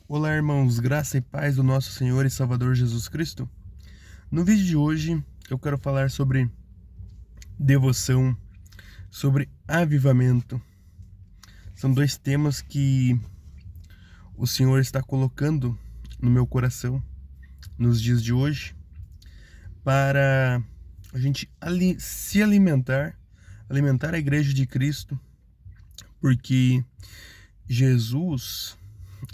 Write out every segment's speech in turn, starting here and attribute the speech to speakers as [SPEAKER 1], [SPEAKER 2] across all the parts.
[SPEAKER 1] Olá, irmãos, graça e paz do nosso Senhor e Salvador Jesus Cristo. No vídeo de hoje, eu quero falar sobre devoção, sobre avivamento. São dois temas que o Senhor está colocando no meu coração nos dias de hoje para a gente se alimentar a igreja de Cristo, porque Jesus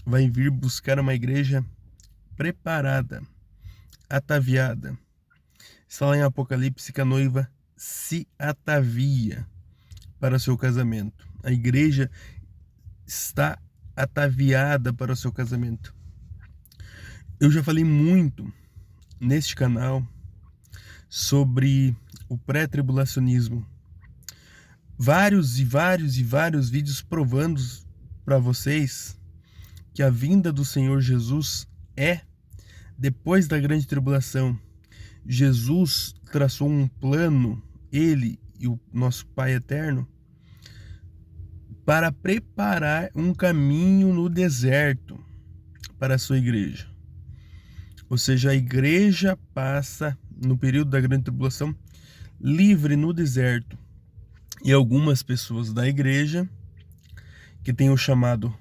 [SPEAKER 1] vai vir buscar uma igreja preparada, ataviada. Está lá em Apocalipse que a noiva se atavia para o seu casamento. A igreja está ataviada para o seu casamento. Eu já falei muito neste canal sobre o pré-tribulacionismo. Vários vídeos provando para vocês que a vinda do Senhor Jesus é depois da grande tribulação. Jesus traçou um plano, ele e o nosso Pai Eterno, para preparar um caminho no deserto para a sua igreja. Ou seja, a igreja passa, no período da grande tribulação, livre no deserto. E algumas pessoas da igreja, que têm o chamado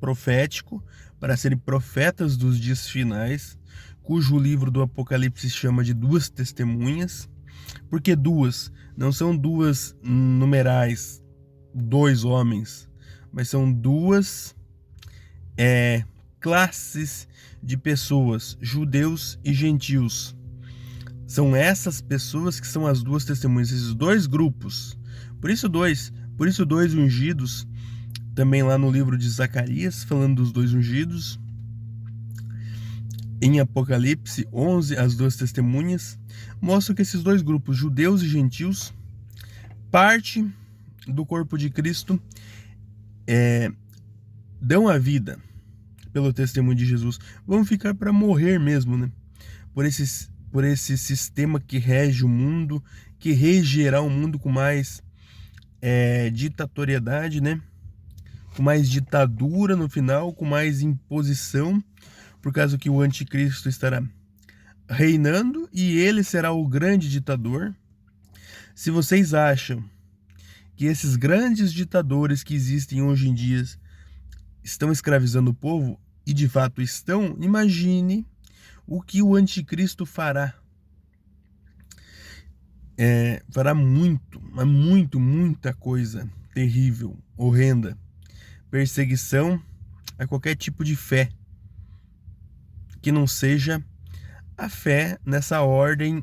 [SPEAKER 1] profético, para serem profetas dos dias finais, cujo livro do Apocalipse se chama de duas testemunhas. Porque duas? Não são duas numerais, dois homens, mas são duas classes de pessoas, judeus e gentios. São essas pessoas que são as duas testemunhas, esses dois grupos. Por isso dois ungidos, também lá no livro de Zacarias, falando dos dois ungidos. Em Apocalipse 11, as duas testemunhas mostram que esses dois grupos, judeus e gentios, parte do corpo de Cristo, dão a vida pelo testemunho de Jesus. Vão ficar para morrer mesmo, né? Por esse sistema que rege o mundo, que regerá o mundo com mais ditatoriedade, né? Com mais ditadura no final, com mais imposição, por causa que o anticristo estará reinando e ele será o grande ditador. Se vocês acham que esses grandes ditadores que existem hoje em dia estão escravizando o povo, e de fato estão, imagine o que o anticristo fará. Fará muita coisa terrível, horrenda. Perseguição a qualquer tipo de fé que não seja a fé nessa ordem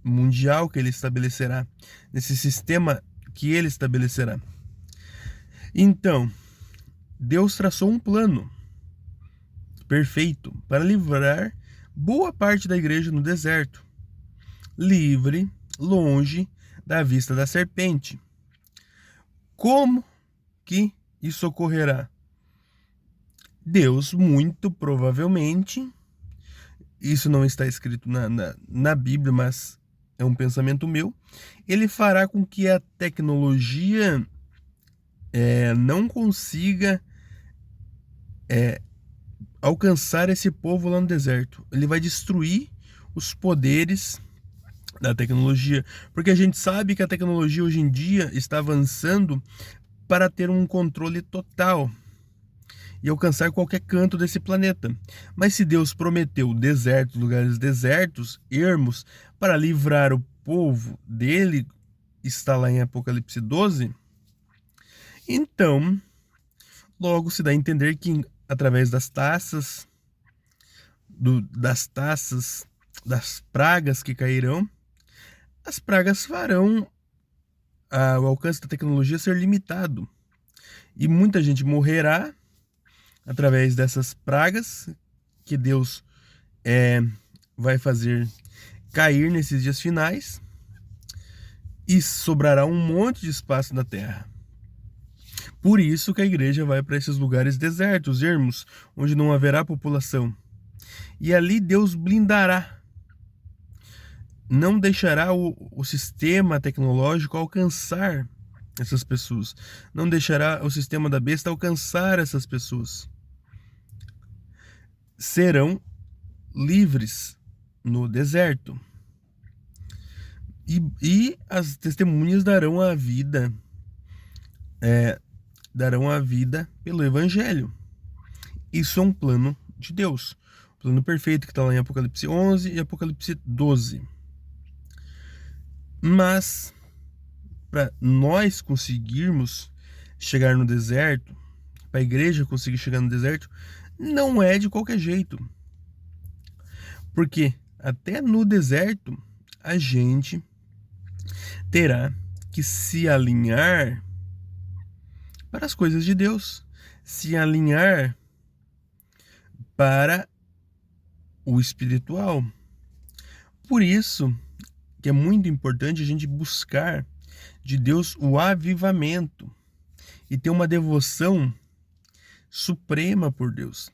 [SPEAKER 1] mundial que ele estabelecerá, nesse sistema que ele estabelecerá. Então, Deus traçou um plano perfeito para livrar boa parte da igreja no deserto, livre, longe da vista da serpente. Como que isso ocorrerá? Deus, muito provavelmente, isso não está escrito na Bíblia, mas é um pensamento meu, ele fará com que a tecnologia não consiga alcançar esse povo lá no deserto. Ele vai destruir os poderes da tecnologia, porque a gente sabe que a tecnologia hoje em dia está avançando para ter um controle total e alcançar qualquer canto desse planeta. Mas se Deus prometeu desertos, lugares desertos, ermos, para livrar o povo dele, está lá em Apocalipse 12, então logo se dá a entender que através das taças, das pragas que cairão, as pragas farão o alcance da tecnologia ser limitado. E muita gente morrerá através dessas pragas que Deus vai fazer cair nesses dias finais, e sobrará um monte de espaço na terra. Por isso que a igreja vai para esses lugares desertos, ermos, onde não haverá população. E ali Deus blindará, não deixará o sistema tecnológico alcançar essas pessoas, não deixará o sistema da besta alcançar essas pessoas. serão livres no deserto. E as testemunhas darão a vida pelo Evangelho. Isso é um plano de Deus. O plano perfeito que está lá em Apocalipse 11 e Apocalipse 12. Mas, para nós conseguirmos chegar no deserto, para a igreja conseguir chegar no deserto, não é de qualquer jeito. Porque até no deserto, a gente terá que se alinhar para as coisas de Deus, se alinhar para o espiritual. Por isso que é muito importante a gente buscar de Deus o avivamento e ter uma devoção suprema por Deus,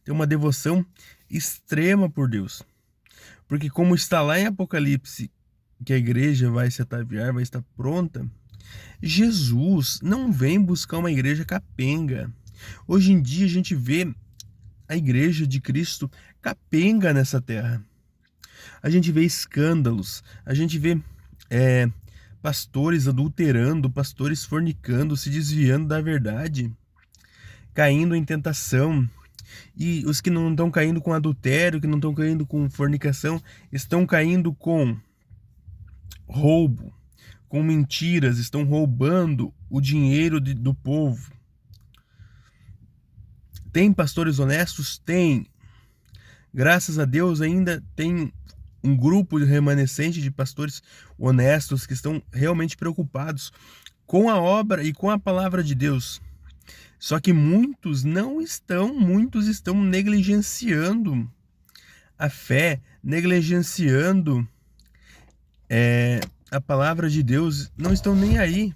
[SPEAKER 1] ter uma devoção extrema por Deus. Porque como está lá em Apocalipse, que a igreja vai se ataviar, vai estar pronta, Jesus não vem buscar uma igreja capenga. Hoje em dia a gente vê a igreja de Cristo capenga nessa terra. A gente vê escândalos, a gente vê pastores adulterando, pastores fornicando, se desviando da verdade, caindo em tentação. E os que não estão caindo com adultério, que não estão caindo com fornicação, estão caindo com roubo, com mentiras, estão roubando o dinheiro do povo. Tem pastores honestos? Tem. Graças a Deus ainda tem um grupo remanescente de pastores honestos que estão realmente preocupados com a obra e com a palavra de Deus. Só que muitos estão negligenciando a fé, negligenciando a palavra de Deus, não estão nem aí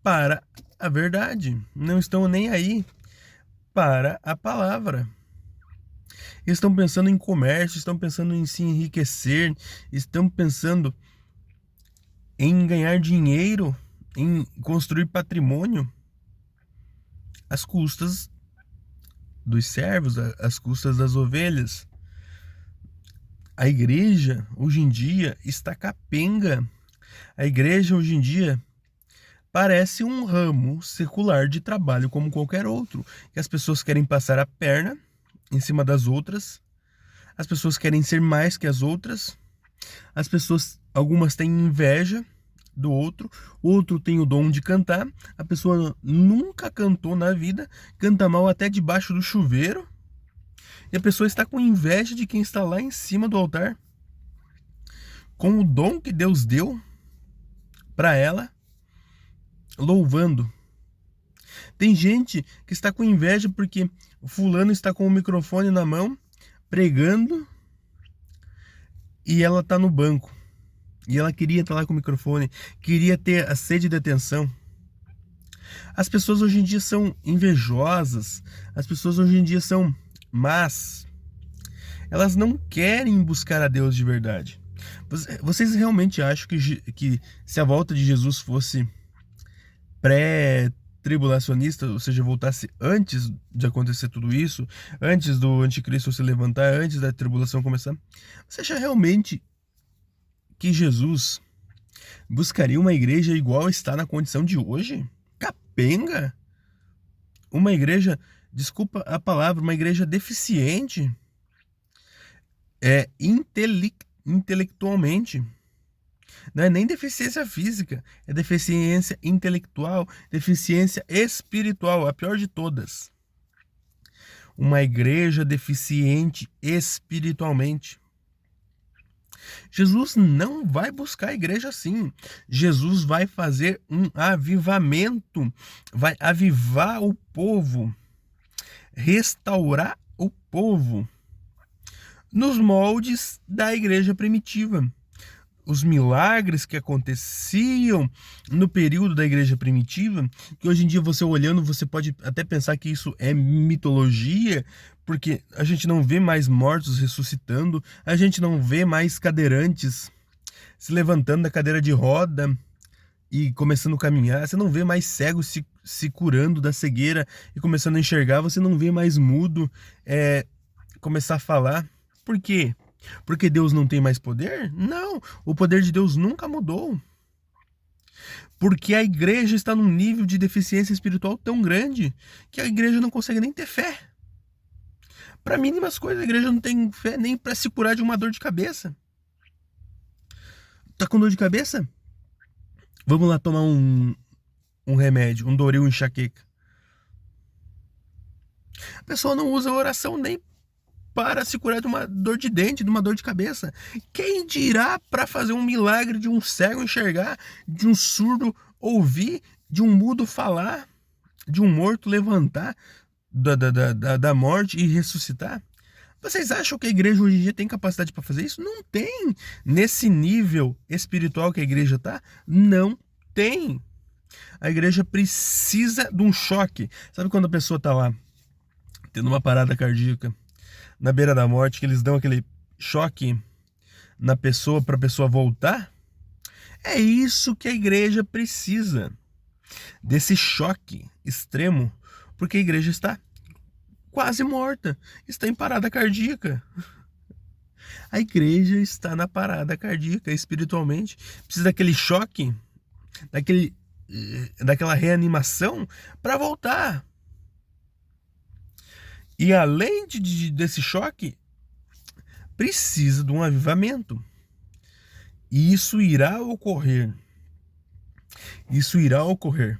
[SPEAKER 1] para a verdade, não estão nem aí para a palavra. Estão pensando em comércio, estão pensando em se enriquecer, estão pensando em ganhar dinheiro, em construir patrimônio, às custas dos servos, às custas das ovelhas. A igreja hoje em dia está capenga. A igreja hoje em dia parece um ramo secular de trabalho como qualquer outro, que as pessoas querem passar a perna em cima das outras, as pessoas querem ser mais que as outras, as pessoas, algumas têm inveja do outro, o outro tem o dom de cantar, a pessoa nunca cantou na vida, canta mal até debaixo do chuveiro, e a pessoa está com inveja de quem está lá em cima do altar, com o dom que Deus deu para ela, louvando. Tem gente que está com inveja porque o fulano está com o microfone na mão, pregando, e ela está no banco. E ela queria estar lá com o microfone, queria ter a sede de atenção. As pessoas hoje em dia são invejosas, as pessoas hoje em dia são más. Elas não querem buscar a Deus de verdade. Vocês realmente acham que se a volta de Jesus fosse pré-tribulacionista, ou seja, voltasse antes de acontecer tudo isso, antes do anticristo se levantar, antes da tribulação começar, você acha realmente que Jesus buscaria uma igreja igual está na condição de hoje? Capenga? Uma igreja, desculpa a palavra, uma igreja deficiente, intelectualmente. Não é nem deficiência física, é deficiência intelectual, deficiência espiritual, a pior de todas. Uma igreja deficiente espiritualmente. Jesus não vai buscar a igreja assim. Jesus vai fazer um avivamento, vai avivar o povo, restaurar o povo nos moldes da igreja primitiva. Os milagres que aconteciam no período da igreja primitiva, que hoje em dia você olhando, você pode até pensar que isso é mitologia, porque a gente não vê mais mortos ressuscitando, a gente não vê mais cadeirantes se levantando da cadeira de roda e começando a caminhar, você não vê mais cegos se curando da cegueira e começando a enxergar, você não vê mais mudo começar a falar. Por quê? Porque Deus não tem mais poder? Não, o poder de Deus nunca mudou. Porque a igreja está num nível de deficiência espiritual tão grande que a igreja não consegue nem ter fé. Para mínimas coisas, a igreja não tem fé nem para se curar de uma dor de cabeça. Tá com dor de cabeça? Vamos lá tomar um remédio, um Doril, enxaqueca. A pessoa não usa oração nem para se curar de uma dor de dente, de uma dor de cabeça. Quem dirá para fazer um milagre de um cego enxergar, de um surdo ouvir, de um mudo falar, de um morto levantar da morte e ressuscitar? Vocês acham que a igreja hoje em dia tem capacidade para fazer isso? Não tem. Nesse nível espiritual que a igreja está, não tem. A igreja precisa de um choque. Sabe quando a pessoa está lá, tendo uma parada cardíaca, na beira da morte, que eles dão aquele choque na pessoa para a pessoa voltar? É isso que a igreja precisa, desse choque extremo, porque a igreja está quase morta, está em parada cardíaca. A igreja está na parada cardíaca espiritualmente, precisa daquele choque, daquela reanimação para voltar. E além desse choque, precisa de um avivamento. E isso irá ocorrer. Isso irá ocorrer.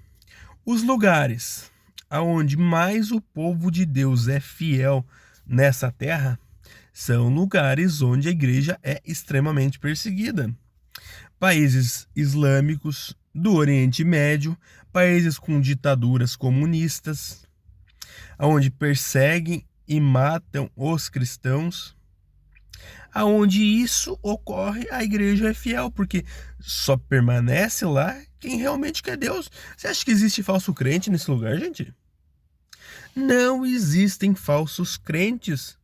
[SPEAKER 1] Os lugares aonde mais o povo de Deus é fiel nessa terra são lugares onde a igreja é extremamente perseguida. Países islâmicos do Oriente Médio, países com ditaduras comunistas, onde perseguem e matam os cristãos. Aonde isso ocorre, a igreja é fiel, porque só permanece lá quem realmente quer Deus. Você acha que existe falso crente nesse lugar, gente? Não existem falsos crentes.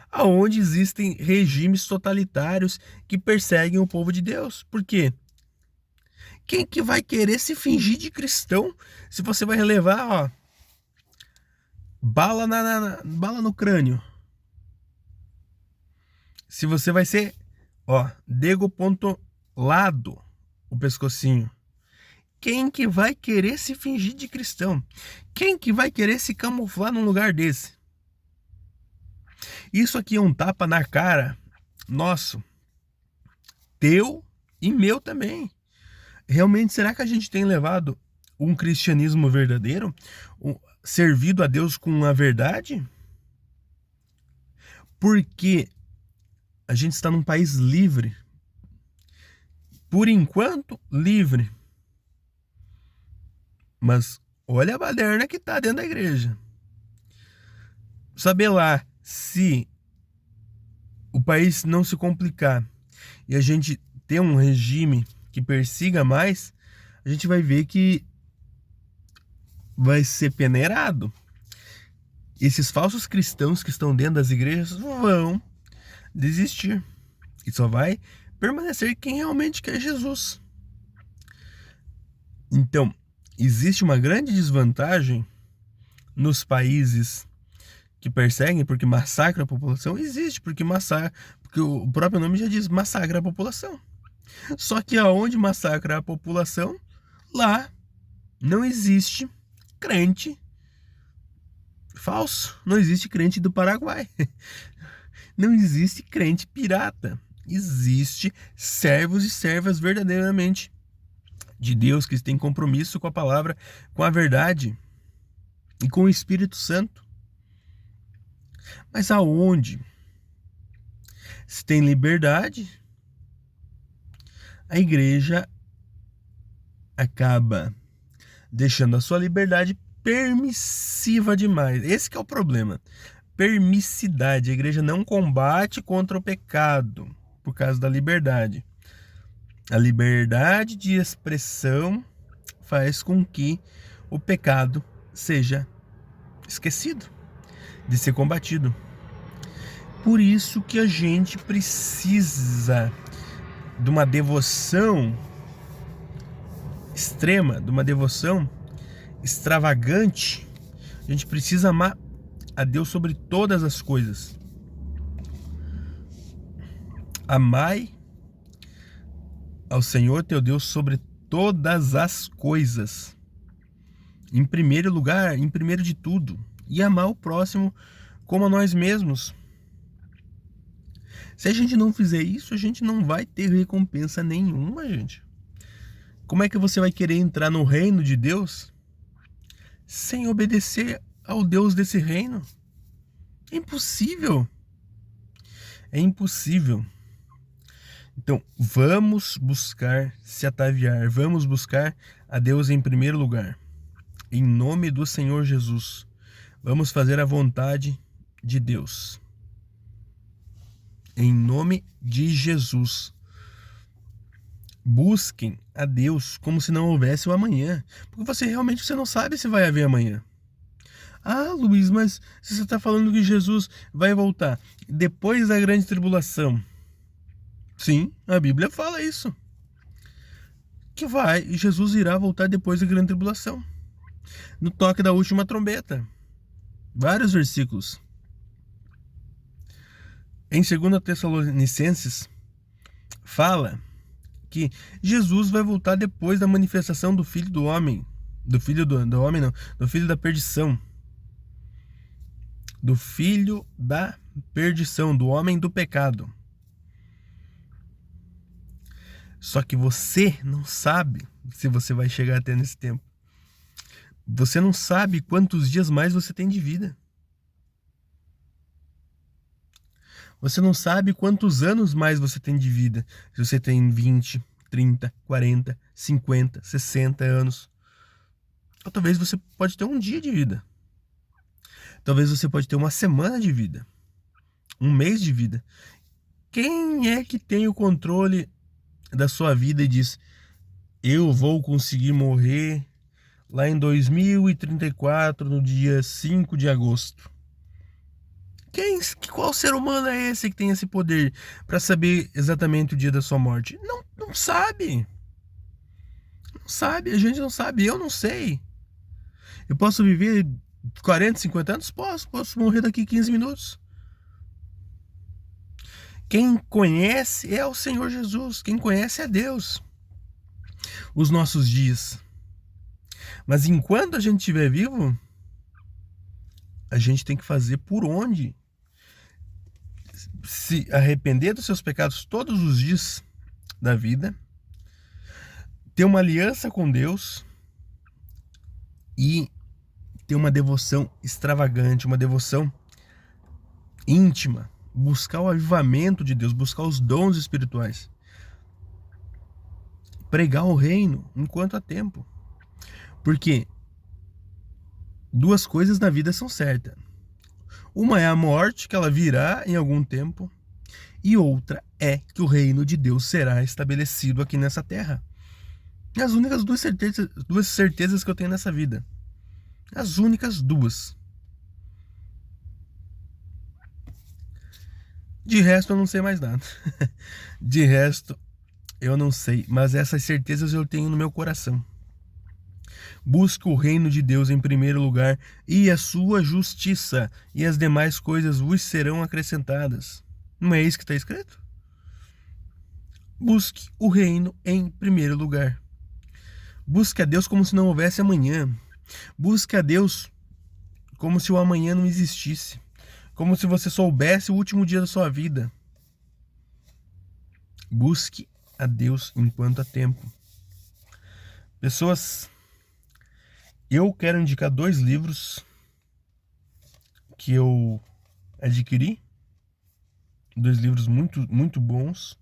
[SPEAKER 1] Aonde existem regimes totalitários que perseguem o povo de Deus. Por quê? Quem que vai querer se fingir de cristão se você vai relevar, ó, bala no crânio? Se você vai ser, ó, degopontolado o pescocinho. Quem que vai querer se fingir de cristão? Quem que vai querer se camuflar num lugar desse? Isso aqui é um tapa na cara nosso, teu e meu também. Realmente, será que a gente tem levado um cristianismo verdadeiro? Servido a Deus com a verdade? Porque a gente está num país livre. Por enquanto, livre. Mas olha a baderna que está dentro da igreja. Saber lá, se o país não se complicar e a gente ter um regime que persiga mais, a gente vai ver que vai ser peneirado. Esses falsos cristãos que estão dentro das igrejas vão desistir. E só vai permanecer quem realmente quer Jesus. Então, existe uma grande desvantagem nos países que perseguem, porque massacra a população. Existe, porque o próprio nome já diz, massacra a população. Só que aonde massacra a população, lá não existe crente falso. Não existe crente do Paraguai. Não existe crente pirata. Existe servos e servas verdadeiramente de Deus, que têm compromisso com a palavra, com a verdade e com o Espírito Santo. Mas aonde se tem liberdade, a igreja acaba deixando a sua liberdade permissiva demais. Esse que é o problema. Permissidade. A igreja não combate contra o pecado por causa da liberdade. A liberdade de expressão faz com que o pecado seja esquecido, de ser combatido. Por isso que a gente precisa de uma devoção extrema, de uma devoção extravagante. A gente precisa amar a Deus sobre todas as coisas. Amai ao Senhor teu Deus sobre todas as coisas. Em primeiro lugar, em primeiro de tudo. E amar o próximo como a nós mesmos. Se a gente não fizer isso, a gente não vai ter recompensa nenhuma, gente. Como é que você vai querer entrar no reino de Deus sem obedecer ao Deus desse reino? É impossível. É impossível. Então, vamos buscar se ataviar, vamos buscar a Deus em primeiro lugar. Em nome do Senhor Jesus. Vamos fazer a vontade de Deus. Em nome de Jesus. Busquem a Deus como se não houvesse o amanhã. Porque você não sabe se vai haver amanhã. Ah, Luiz, mas você está falando que Jesus vai voltar depois da grande tribulação. Sim, a Bíblia fala isso. Que Jesus irá voltar depois da grande tribulação. No toque da última trombeta. Vários versículos. Em 2 Tessalonicenses, fala que Jesus vai voltar depois da manifestação do Filho do Homem. Do Filho do Homem, não. Do Filho da Perdição. Do Filho da Perdição. Do Homem do Pecado. Só que você não sabe se você vai chegar até nesse tempo. Você não sabe quantos dias mais você tem de vida. Você não sabe quantos anos mais você tem de vida. Se você tem 20, 30, 40, 50, 60 anos. Ou talvez você pode ter um dia de vida. Talvez você pode ter uma semana de vida. Um mês de vida. Quem é que tem o controle da sua vida e diz: eu vou conseguir morrer lá em 2034, no dia 5 de agosto? Qual ser humano é esse que tem esse poder para saber exatamente o dia da sua morte? Não sabe. Não sabe, a gente não sabe, eu não sei. Eu posso viver 40, 50 anos? Posso morrer daqui 15 minutos. Quem conhece é o Senhor Jesus, quem conhece é Deus. Os nossos dias. Mas enquanto a gente estiver vivo, a gente tem que fazer por onde? Se arrepender dos seus pecados todos os dias da vida, ter uma aliança com Deus e ter uma devoção extravagante, uma devoção íntima, buscar o avivamento de Deus, buscar os dons espirituais, pregar o reino enquanto há tempo. Porque duas coisas na vida são certas. Uma é a morte, que ela virá em algum tempo, e outra é que o reino de Deus será estabelecido aqui nessa terra. As únicas duas certezas que eu tenho nessa vida. As únicas duas. De resto eu não sei mais nada. De resto eu não sei, mas essas certezas eu tenho no meu coração. Busque o reino de Deus em primeiro lugar e a sua justiça, e as demais coisas vos serão acrescentadas. Não é isso que está escrito? Busque o reino em primeiro lugar. Busque a Deus como se não houvesse amanhã. Busque a Deus como se o amanhã não existisse. Como se você soubesse o último dia da sua vida. Busque a Deus enquanto há tempo. Pessoas, eu quero indicar 2 livros que eu adquiri. 2 livros muito, muito bons.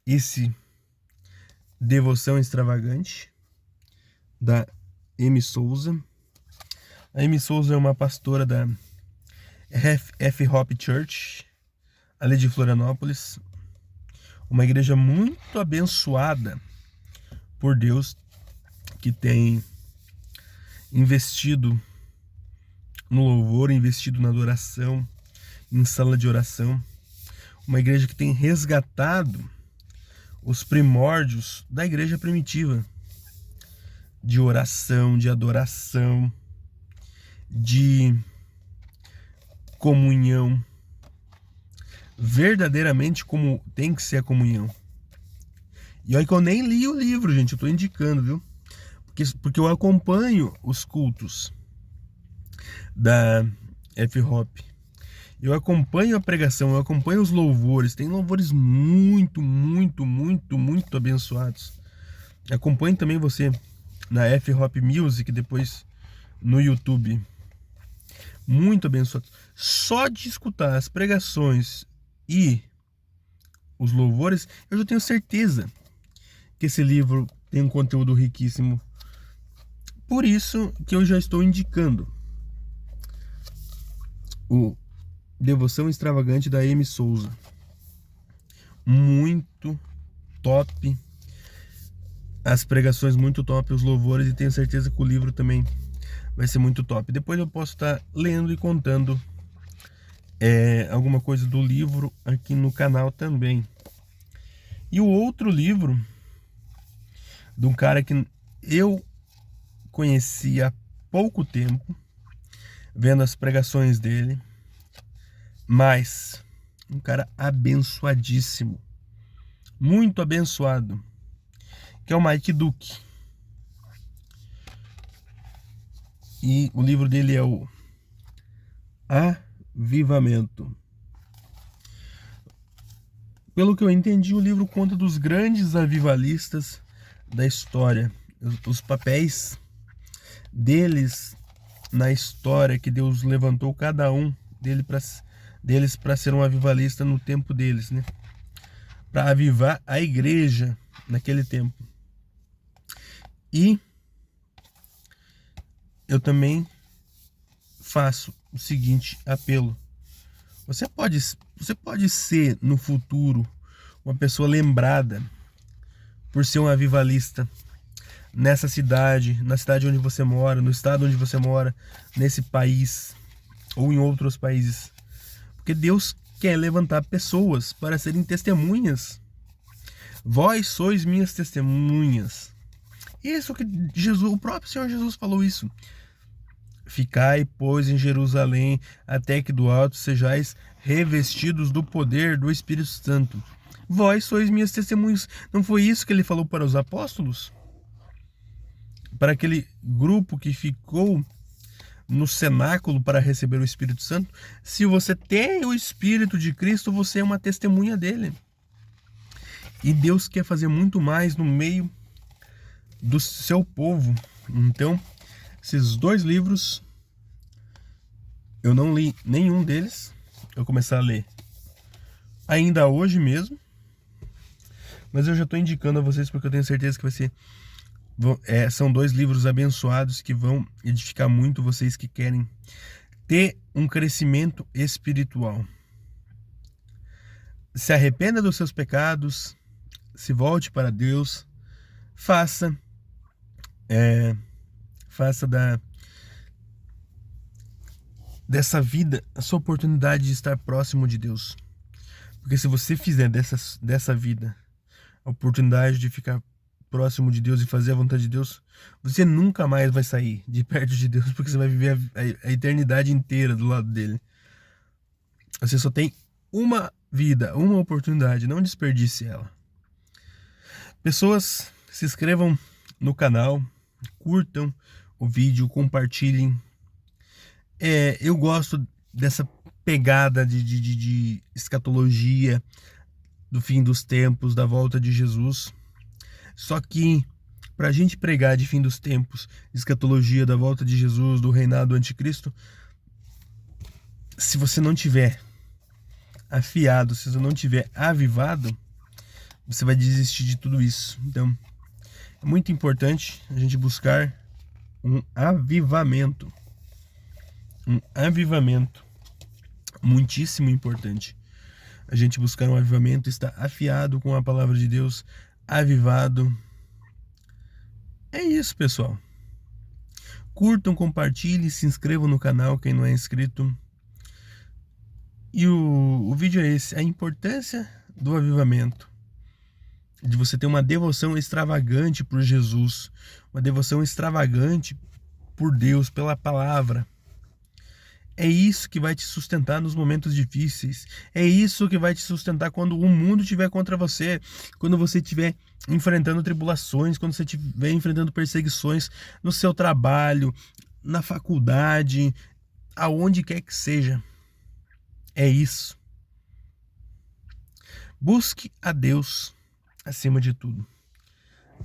[SPEAKER 1] Esse Devoção Extravagante, da Amy Souza. A Amy Souza é uma pastora da F. Hope Church, ali de Florianópolis. Uma igreja muito abençoada por Deus, que tem investido no louvor, investido na adoração, em sala de oração. Uma igreja que tem resgatado os primórdios da igreja primitiva, de oração, de adoração, de comunhão. verdadeiramente como tem que ser a comunhão. E olha que eu nem li o livro, gente, eu tô indicando, viu? Porque eu acompanho os cultos da F-Hop. Eu acompanho a pregação, eu acompanho os louvores. Tem louvores muito, muito, muito, muito abençoados. Acompanho também você na F-Hop Music, depois no YouTube. Muito abençoados. Só de escutar as pregações e os louvores, eu já tenho certeza que esse livro tem um conteúdo riquíssimo. Por isso que eu já estou indicando o Devoção Extravagante da Amy Souza. Muito top. As pregações muito top, os louvores, e tenho certeza que o livro também vai ser muito top. Depois eu posso estar lendo e contando alguma coisa do livro aqui no canal também. E o outro livro de um cara que eu conheci há pouco tempo, vendo as pregações dele, mas um cara abençoadíssimo, muito abençoado, que é o Mike Duke. E o livro dele é o Avivamento. Pelo que eu entendi, o livro conta dos grandes avivalistas da história, os papéis deles na história, que Deus levantou cada um deles para ser um avivalista no tempo deles, né? Para avivar a igreja naquele tempo. E eu também faço o seguinte apelo: você pode ser no futuro uma pessoa lembrada por ser um avivalista nessa cidade, na cidade onde você mora, no estado onde você mora, nesse país ou em outros países. Porque Deus quer levantar pessoas para serem testemunhas. Vós sois minhas testemunhas. Isso que Jesus, o próprio Senhor Jesus falou isso. Ficai, pois, em Jerusalém, até que do alto sejais revestidos do poder do Espírito Santo. Vós sois minhas testemunhas. Não foi isso que ele falou para os apóstolos? Para aquele grupo que ficou no cenáculo para receber o Espírito Santo? Se você tem o Espírito de Cristo, você é uma testemunha dele. E Deus quer fazer muito mais no meio do seu povo. Então, esses dois livros, eu não li nenhum deles. Eu vou começar a ler ainda hoje mesmo. Mas eu já estou indicando a vocês porque eu tenho certeza que vai ser... são dois livros abençoados que vão edificar muito vocês que querem ter um crescimento espiritual. Se arrependa dos seus pecados, se volte para Deus, faça dessa vida a sua oportunidade de estar próximo de Deus. Porque se você fizer dessa vida a oportunidade de ficar próximo de Deus e fazer a vontade de Deus, você nunca mais vai sair de perto de Deus, porque você vai viver a eternidade inteira do lado dele. Você só tem uma vida, uma oportunidade, não desperdice ela. Pessoas, se inscrevam no canal, curtam o vídeo, compartilhem. Eu gosto dessa pegada de escatologia, do fim dos tempos, da volta de Jesus. Só que para a gente pregar de fim dos tempos, escatologia, da volta de Jesus, do reinado do anticristo, se você não tiver afiado, se você não tiver avivado, você vai desistir de tudo isso. Então, é muito importante a gente buscar um avivamento. Um avivamento. Muitíssimo importante. A gente buscar um avivamento, estar afiado com a palavra de Deus, avivado. É isso, pessoal. Curtam, compartilhem, se inscrevam no canal, quem não é inscrito. E o vídeo é esse, a importância do avivamento. De você ter uma devoção extravagante por Jesus, uma devoção extravagante por Deus, pela palavra. É isso que vai te sustentar nos momentos difíceis. É isso que vai te sustentar quando o mundo estiver contra você, quando você estiver enfrentando tribulações, quando você estiver enfrentando perseguições no seu trabalho, na faculdade, aonde quer que seja. É isso. Busque a Deus acima de tudo.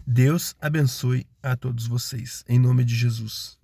[SPEAKER 1] Deus abençoe a todos vocês, em nome de Jesus.